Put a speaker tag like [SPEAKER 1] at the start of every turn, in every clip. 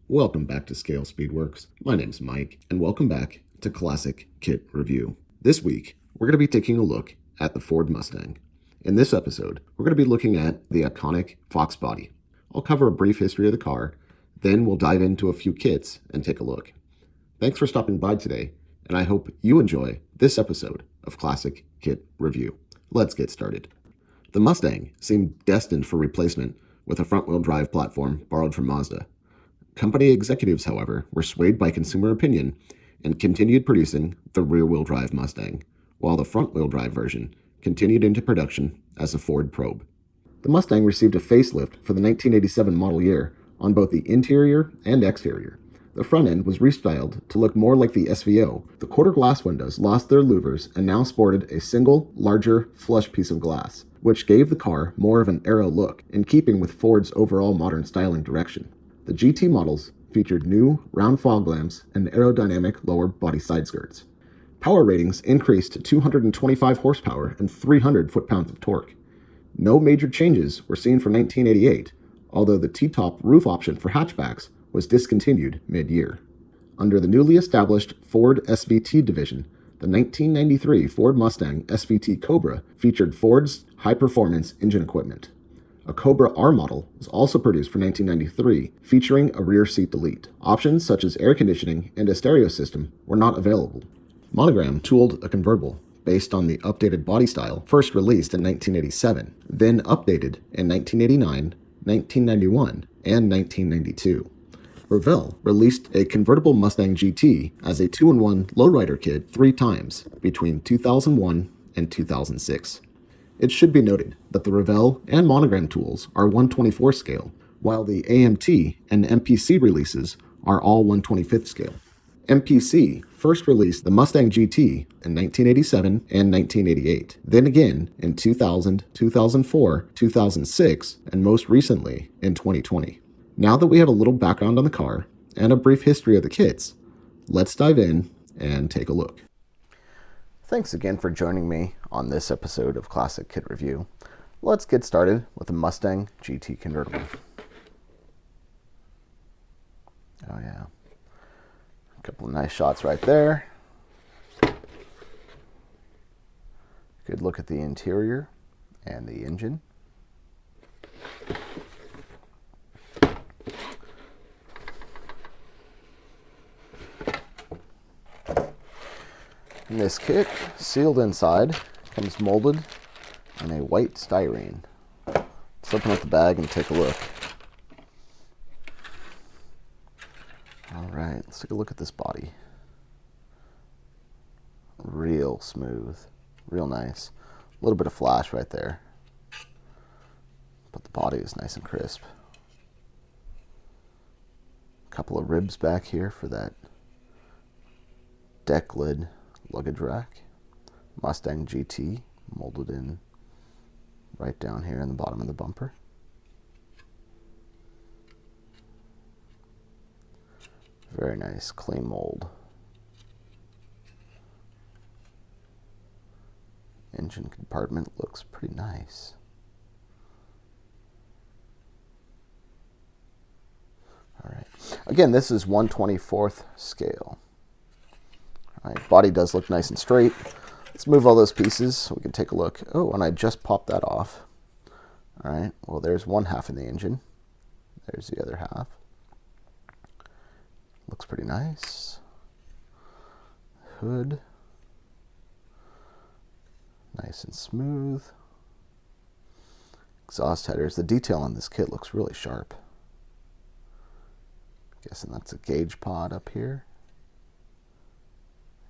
[SPEAKER 1] Welcome back to ScaleSpeedworks. My name's Mike, and welcome back to Classic Kit Review. This week, we're going to be taking a look at the Ford Mustang. In this episode, we're going to be looking at the iconic Fox body. I'll cover a brief history of the car, then we'll dive into a few kits and take a look. Thanks for stopping by today, and I hope you enjoy this episode of Classic Kit Review. Let's get started. The Mustang seemed destined for replacement with a front-wheel drive platform borrowed from Mazda. Company executives, however, were swayed by consumer opinion and continued producing the rear-wheel drive Mustang, while the front-wheel drive version continued into production as a Ford Probe. The Mustang received a facelift for the 1987 model year on both the interior and exterior. The front end was restyled to look more like the SVO. The quarter glass windows lost their louvers and now sported a single, larger, flush piece of glass, which gave the car more of an aero look, in keeping with Ford's overall modern styling direction. The GT models featured new round fog lamps and aerodynamic lower body side skirts. Power ratings increased to 225 horsepower and 300 foot-pounds of torque. No major changes were seen for 1988, although the T-top roof option for hatchbacks was discontinued mid-year. Under the newly established Ford SVT division, the 1993 Ford Mustang SVT Cobra featured Ford's high-performance engine equipment. A Cobra R model was also produced for 1993, featuring a rear seat delete. Options such as air conditioning and a stereo system were not available. Monogram tooled a convertible based on the updated body style first released in 1987, then updated in 1989, 1991, and 1992. Revell released a convertible Mustang GT as a 2-in-1 lowrider kit 3 times between 2001 and 2006. It should be noted that the Revell and Monogram tools are 1/24 scale, while the AMT and MPC releases are all 1/25 scale. MPC first released the Mustang GT in 1987 and 1988, then again in 2000, 2004, 2006, and most recently in 2020. Now that we have a little background on the car and a brief history of the kits, let's dive in and take a look. Thanks again for joining me on this episode of Classic Kit Review. Let's get started with the Mustang GT Convertible. Oh yeah, a couple of nice shots right there. Good look at the interior and the engine. In this kit, sealed inside, comes molded in a white styrene. Let's open up the bag and take a look. Alright, let's take a look at this body. Real smooth, real nice. A little bit of flash right there, but the body is nice and crisp. A couple of ribs back here for that deck lid luggage rack. Mustang GT molded in right down here in the bottom of the bumper. Very nice, clean mold. Engine compartment looks pretty nice. Alright, again, this is 1/24 scale. Alright, body does look nice and straight. Let's move all those pieces so we can take a look. Oh, and I just popped that off. Alright, well there's one half in the engine. There's the other half. Looks pretty nice. Hood. Nice and smooth. Exhaust headers. The detail on this kit looks really sharp. Guessing that's a gauge pod up here.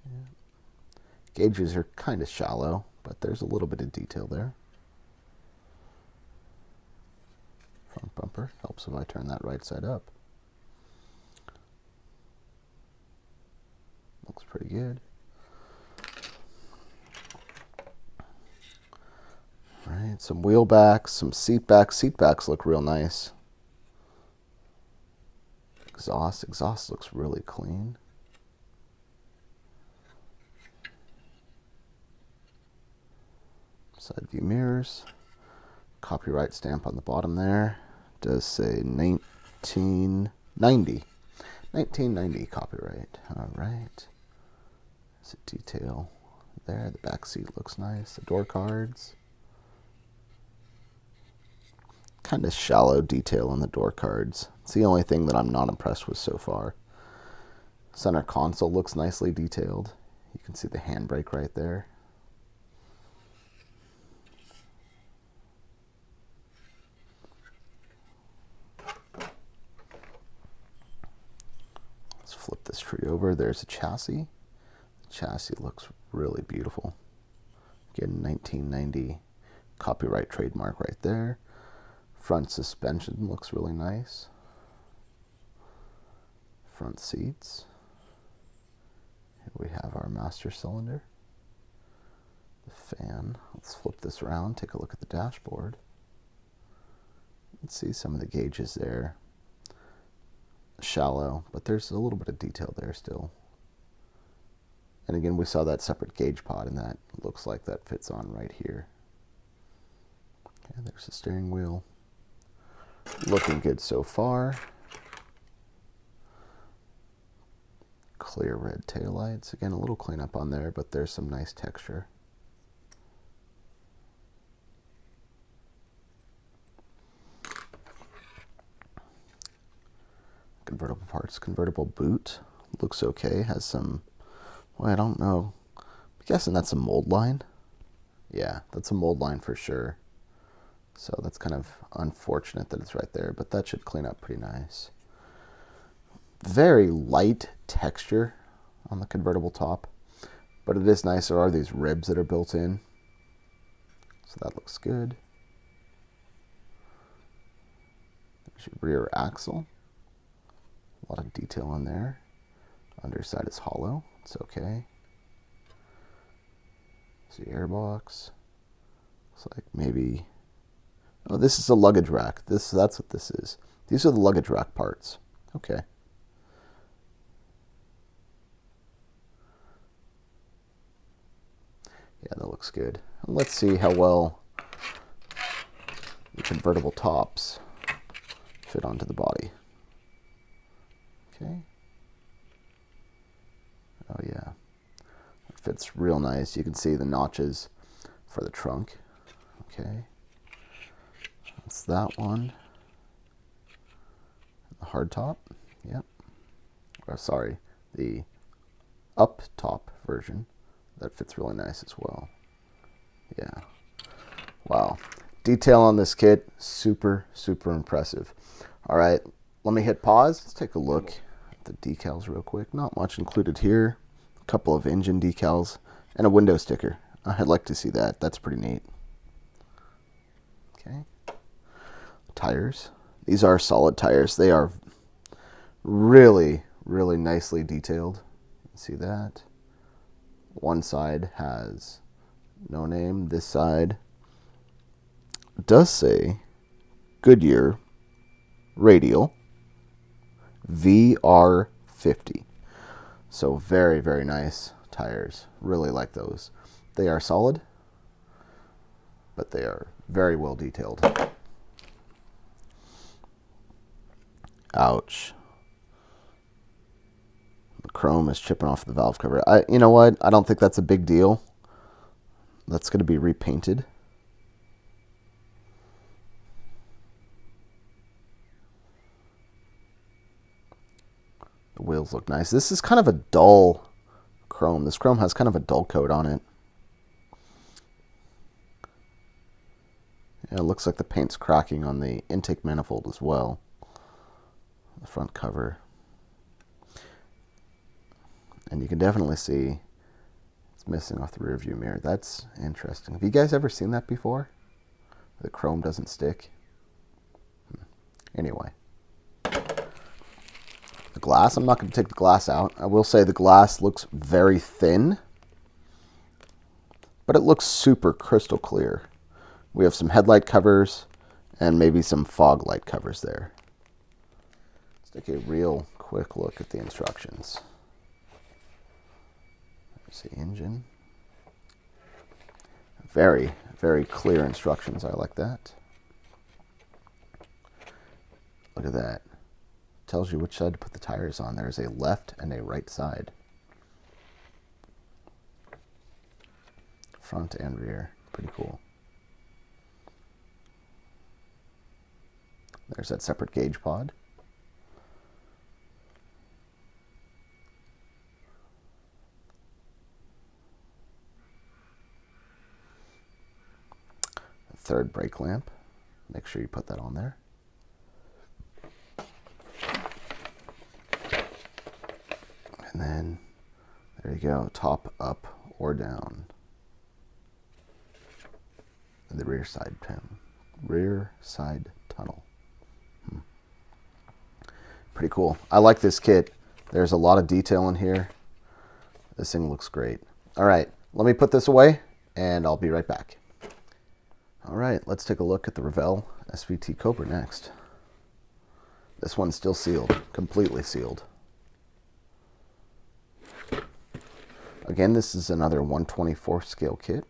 [SPEAKER 1] Yeah. Gauges are kind of shallow, but there's a little bit of detail there. Front bumper helps if I turn that right side up. Looks pretty good. All right, some wheel backs, some seat backs. Seat backs look real nice. Exhaust looks really clean. Side view mirrors. Copyright stamp on the bottom there. It does say 1990. 1990 copyright. All right. There's a detail there. The back seat looks nice. The door cards. Kind of shallow detail on the door cards. It's the only thing that I'm not impressed with so far. Center console looks nicely detailed. You can see the handbrake right there. Let's flip this tree over. There's a chassis. The chassis looks really beautiful. Again, 1990 copyright trademark right there. Front suspension looks really nice. Front seats. Here we have our master cylinder. The fan. Let's flip this around, take a look at the dashboard. Let's see some of the gauges there. Shallow, but there's a little bit of detail there still. And again, we saw that separate gauge pod, and that looks like that fits on right here. Okay, there's the steering wheel. Looking good so far. Clear red taillights. Again, a little cleanup on there, but there's some nice texture. Convertible parts. Convertible boot. Looks okay. Has some, well, I don't know. I'm guessing that's a mold line. Yeah, that's a mold line for sure. So that's kind of unfortunate that it's right there, but that should clean up pretty nice. Very light texture on the convertible top, but it is nice. There are these ribs that are built in, so that looks good. There's your rear axle. A lot of detail on there. Underside is hollow. It's okay. See, airbox. Looks like maybe... Oh, this is a luggage rack. That's what this is. These are the luggage rack parts. Okay. Yeah, that looks good. And let's see how well the convertible tops fit onto the body. Okay. Oh yeah. It fits real nice. You can see the notches for the trunk. Okay. That's that one. The hard top. Yep. Or sorry, the up top version. That fits really nice as well. Yeah. Wow. Detail on this kit, super, super impressive. All right, let me hit pause. Let's take a look at the decals real quick. Not much included here. A couple of engine decals and a window sticker. I'd like to see that. That's pretty neat. Okay. Tires. These are solid tires. They are really, really nicely detailed. You can see that. One side has no name. This side does say Goodyear Radial VR50. So very, very nice tires. Really like those. They are solid, but they are very well detailed. Ouch. The chrome is chipping off the valve cover. You know what? I don't think that's a big deal. That's going to be repainted. The wheels look nice. This is kind of a dull chrome. This chrome has kind of a dull coat on it. Yeah, it looks like the paint's cracking on the intake manifold as well. The front cover. And you can definitely see it's missing off the rear view mirror. That's interesting. Have you guys ever seen that before? The chrome doesn't stick. Anyway. The glass, I'm not going to take the glass out. I will say the glass looks very thin, but it looks super crystal clear. We have some headlight covers and maybe some fog light covers there. Let's take a real quick look at the instructions. There's the engine. Very, very clear instructions. I like that. Look at that. tells you which side to put the tires on. There's a left and a right side. Front and rear. Pretty cool. There's that separate gauge pod. The third brake lamp. Make sure you put that on there. And then, there you go, top, up, or down. And the rear side tunnel. Pretty cool. I like this kit. There's a lot of detail in here. This thing looks great. All right, let me put this away, and I'll be right back. All right, let's take a look at the Revell SVT Cobra next. This one's still sealed, completely sealed. Again, this is another 1/24 scale kit.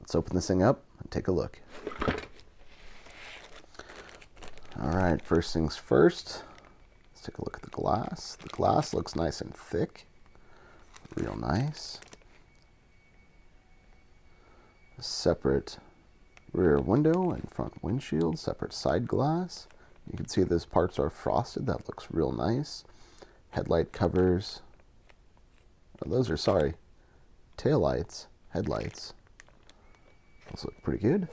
[SPEAKER 1] Let's open this thing up and take a look. All right, first things first, let's take a look at the glass. The glass looks nice and thick, real nice. A separate rear window and front windshield, separate side glass. You can see those parts are frosted. That looks real nice. Headlight covers. Oh, those are, sorry, taillights, headlights. Those look pretty good.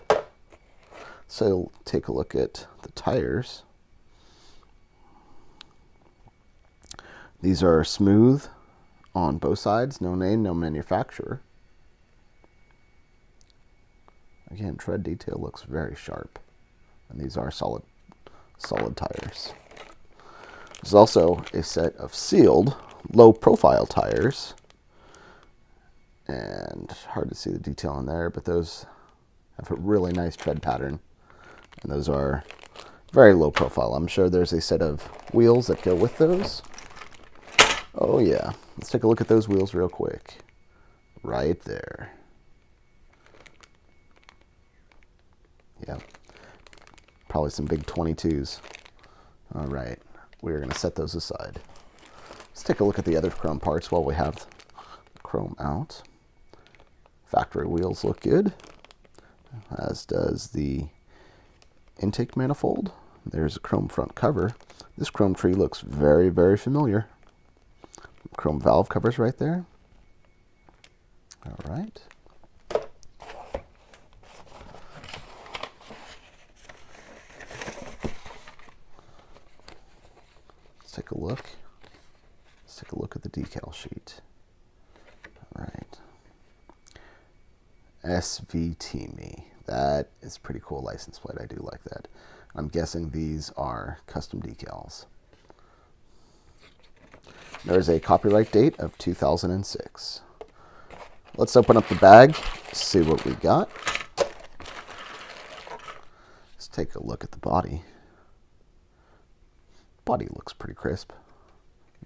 [SPEAKER 1] So take a look at the tires. These are smooth on both sides. No name, no manufacturer. Again, tread detail looks very sharp. And these are solid tires. There's also a set of sealed low profile tires. And hard to see the detail in there, but those have a really nice tread pattern. And those are very low profile. I'm sure there's a set of wheels that go with those. Oh yeah, let's take a look at those wheels real quick. Right there. Yeah, probably some big 22s. All right, we're gonna set those aside. Let's take a look at the other chrome parts while we have the chrome out. Factory wheels look good, as does the intake manifold. There's a chrome front cover. This chrome tree looks very, very familiar. Chrome valve covers right there. All right. Let's take a look. Let's take a look at the decal sheet. All right. SVT me. That is a pretty cool license plate. I do like that. I'm guessing these are custom decals. There's a copyright date of 2006. Let's open up the bag, see what we got. Let's take a look at the body. Body looks pretty crisp.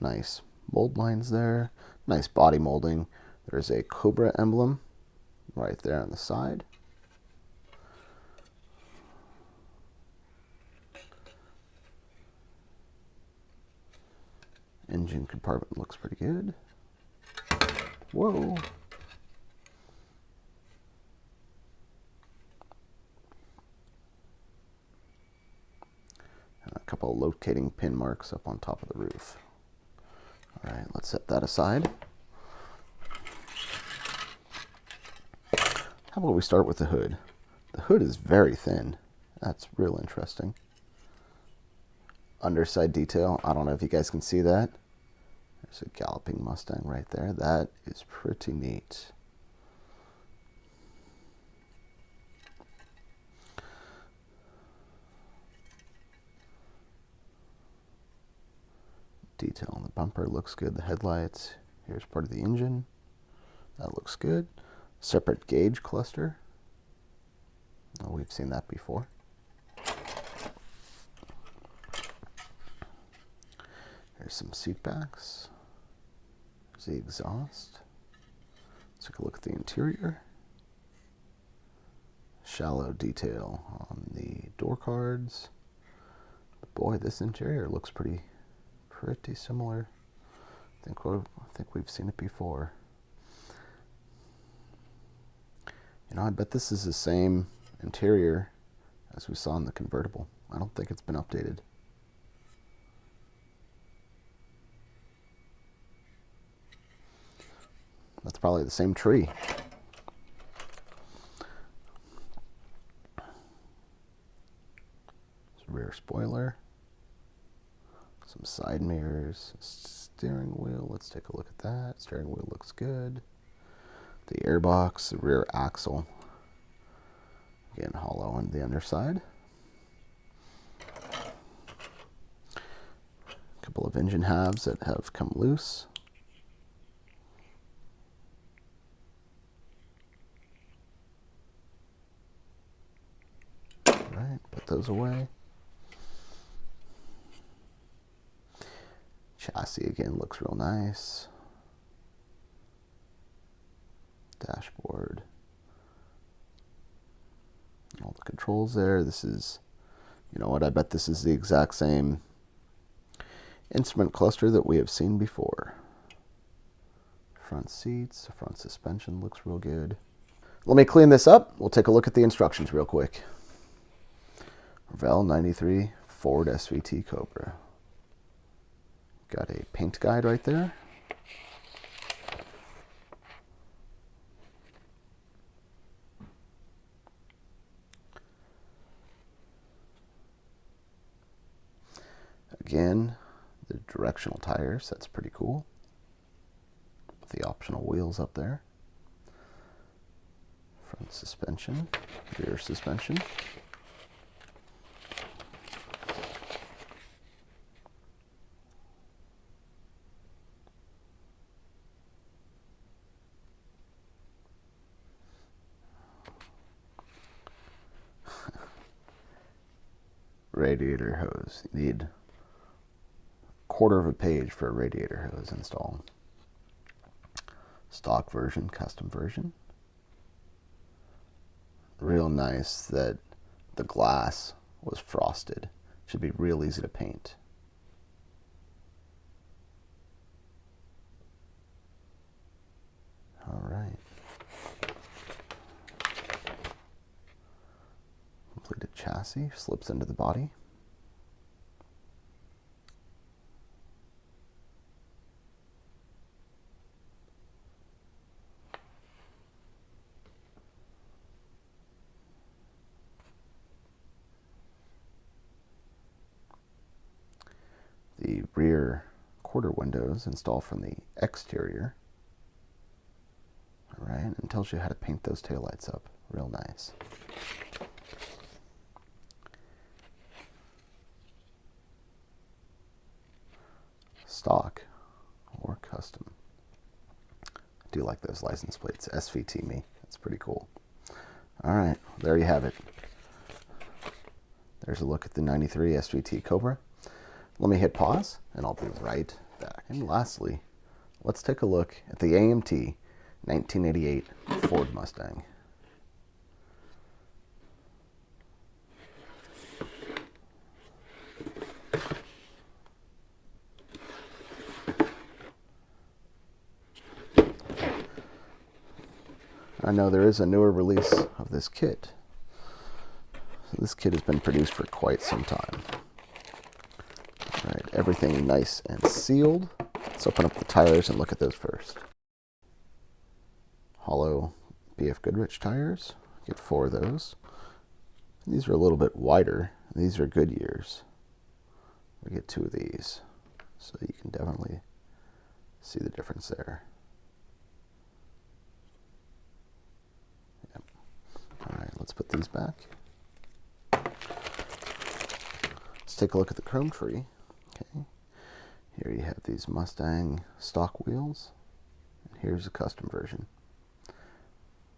[SPEAKER 1] Nice mold lines there. Nice body molding. There's a Cobra emblem right there on the side. Engine compartment looks pretty good. Whoa. And a couple of locating pin marks up on top of the roof. All right, let's set that aside. How about we start with the hood? The hood is very thin. That's real interesting. Underside detail. I don't know if you guys can see that. There's a galloping Mustang right there. That is pretty neat. Detail on the bumper looks good. The headlights. Here's part of the engine. That looks good. Separate gauge cluster. Oh, we've seen that before. There's some seat backs. There's the exhaust. Let's take a look at the interior. shallow detail on the door cards. Boy, this interior looks pretty similar. I think we've seen it before. You know, I bet this is the same interior as we saw in the convertible. I don't think it's been updated. That's probably the same tree. Rear spoiler, some side mirrors, steering wheel. Let's take a look at that. Steering wheel looks good. The airbox, the rear axle, again hollow on the underside. A couple of engine halves that have come loose. All right, put those away. Chassis again looks real nice. Dashboard. All the controls there. This is, you know what, I bet this is the exact same instrument cluster that we have seen before. Front seats, the front suspension looks real good. Let me clean this up. We'll take a look at the instructions real quick. Revell 93 Ford SVT Cobra. Got a paint guide right there. Again, the directional tires, that's pretty cool. With the optional wheels up there. Front suspension, rear suspension. Radiator hose. You need a quarter of a page for a radiator hose install. Stock version, custom version. Real nice that the glass was frosted. Should be real easy to paint. All right. Completed chassis slips into the body. The rear quarter windows installed from the exterior. All right, and tells you how to paint those taillights up. Real nice. Stock or custom. I do like those license plates. SVT me. That's pretty cool. All right, there you have it. There's a look at the 93 SVT Cobra. Let me hit pause and I'll be right back. And lastly, let's take a look at the AMT 1988 Ford Mustang. I know there is a newer release of this kit. So this kit has been produced for quite some time. All right, everything nice and sealed. Let's open up the tires and look at those first. Hollow BF Goodrich tires. Get 4 of those. These are a little bit wider. These are Goodyears. We get 2 of these. So you can definitely see the difference there. Yep. All right, let's put these back. Let's take a look at the chrome tree. Okay. Here you have these Mustang stock wheels. And here's a custom version.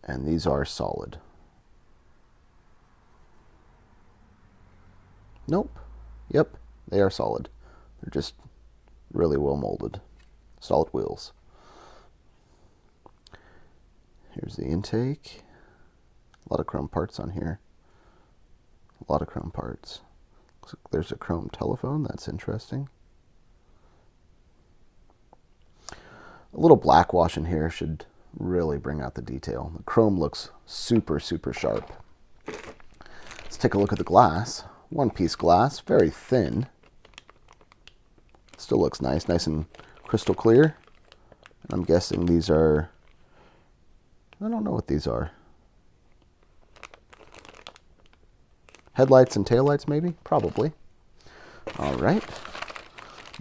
[SPEAKER 1] And these are solid. Nope. Yep, they are solid. They're just really well molded. Solid wheels. Here's the intake. A lot of chrome parts on here. A lot of chrome parts. Looks like there's a chrome telephone. That's interesting. A little black wash in here should really bring out the detail. The chrome looks super, super sharp. Let's take a look at the glass. One-piece glass, very thin. Still looks nice, nice and crystal clear. And I'm guessing these are, I don't know what these are. Headlights and taillights maybe? Probably. All right.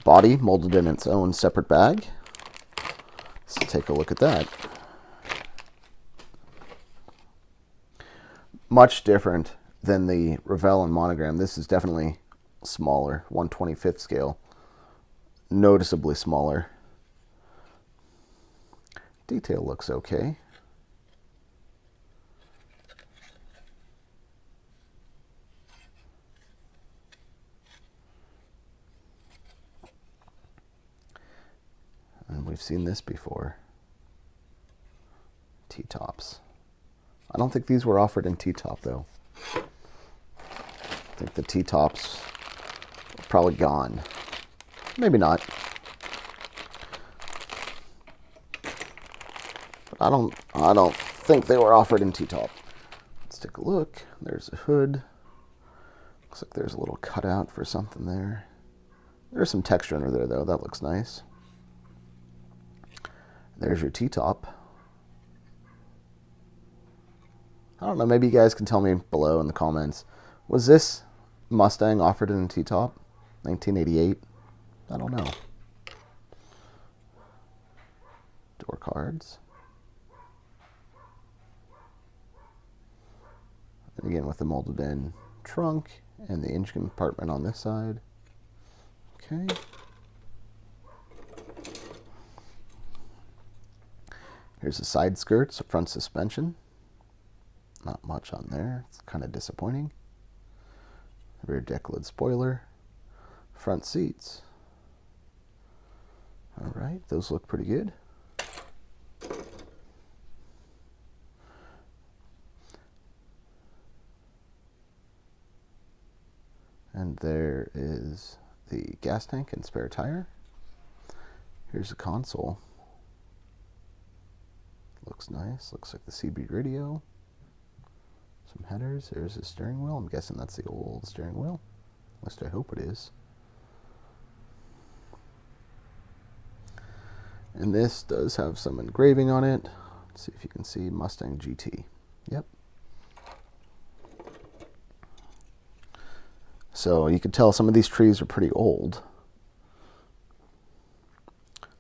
[SPEAKER 1] Body molded in its own separate bag. Let's take a look at that. Much different than the Revell and Monogram. This is definitely smaller, 1/25th scale. Noticeably smaller. Detail looks okay. And we've seen this before. T-tops. I don't think these were offered in T-top though. I think the T-tops are probably gone. Maybe not. But I don't think they were offered in T-top. Let's take a look. There's a hood. Looks like there's a little cutout for something there. There's some texture under there though. That looks nice. There's your T-top. I don't know, maybe you guys can tell me below in the comments. Was this Mustang offered in a T-top? 1988? I don't know. Door cards. And again with the molded in trunk and the engine compartment on this side. Okay. Here's the side skirts, front suspension. Not much on there. It's kind of disappointing. Rear deck lid spoiler. Front seats. All right, those look pretty good. And there is the gas tank and spare tire. Here's the console. Looks nice. Looks like the CB radio. Some headers. There's the steering wheel. I'm guessing that's the old steering wheel. At least I hope it is. And this does have some engraving on it. Let's see if you can see Mustang GT. Yep. So you can tell some of these trees are pretty old.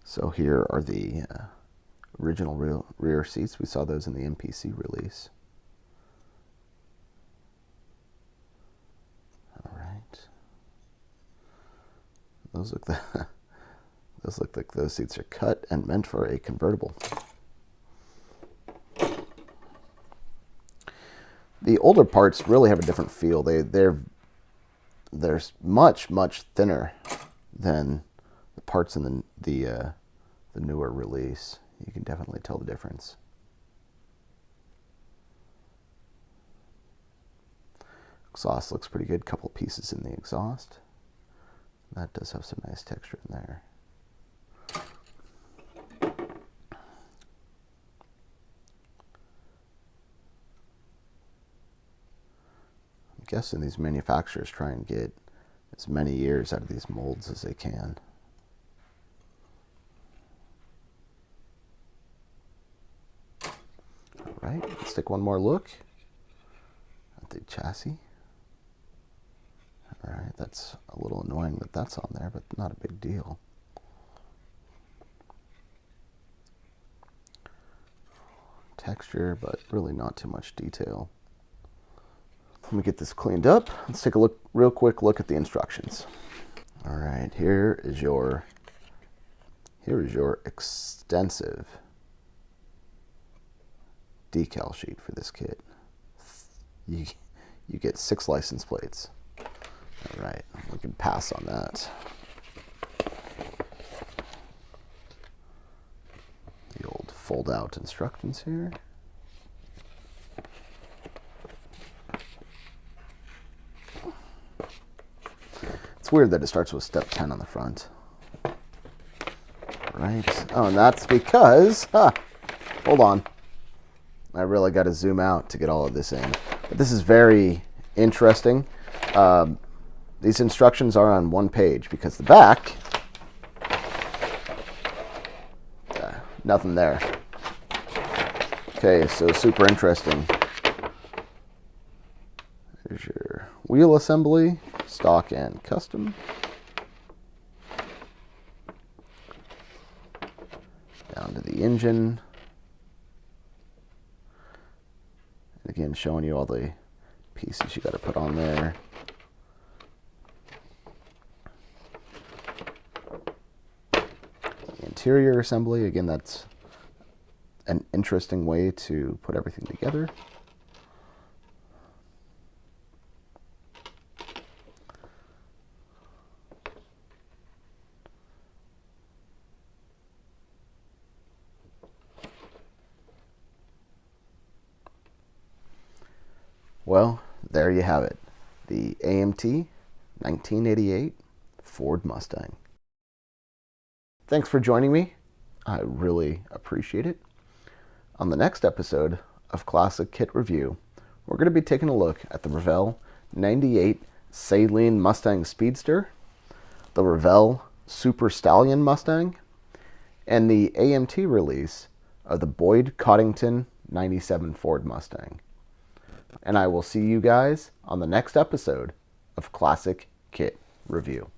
[SPEAKER 1] So here are the original rear seats. We saw those in the MPC release. All right. Those look like those seats are cut and meant for a convertible. The older parts really have a different feel. They're much thinner than the parts in the newer release. You can definitely tell the difference. Exhaust looks pretty good. Couple pieces in the exhaust. That does have some nice texture in there. I'm guessing these manufacturers try and get as many years out of these molds as they can. All right, let's take one more look at the chassis. All right, that's a little annoying that that's on there, but not a big deal. Texture, but really not too much detail. Let me get this cleaned up. Let's take a real quick look at the instructions. All right, here is your extensive decal sheet for this kit. You get 6 license plates. All right, we can pass on that. The old fold-out instructions here. It's weird that it starts with step 10 on the front. Right. Oh, and that's because, hold on. I really got to zoom out to get all of this in. But this is very interesting. These instructions are on one page because the back, nothing there. Okay, so super interesting. Here's your wheel assembly, stock and custom. Down to the engine. And again, showing you all the pieces you got to put on there. The interior assembly, again, that's an interesting way to put everything together. Well, there you have it. The AMT 1988 Ford Mustang. Thanks for joining me. I really appreciate it. On the next episode of Classic Kit Review, we're going to be taking a look at the Revell 98 Saleen Mustang Speedster, the Revell Super Stallion Mustang, and the AMT release of the Boyd Coddington 97 Ford Mustang. And I will see you guys on the next episode of Classic Kit Review.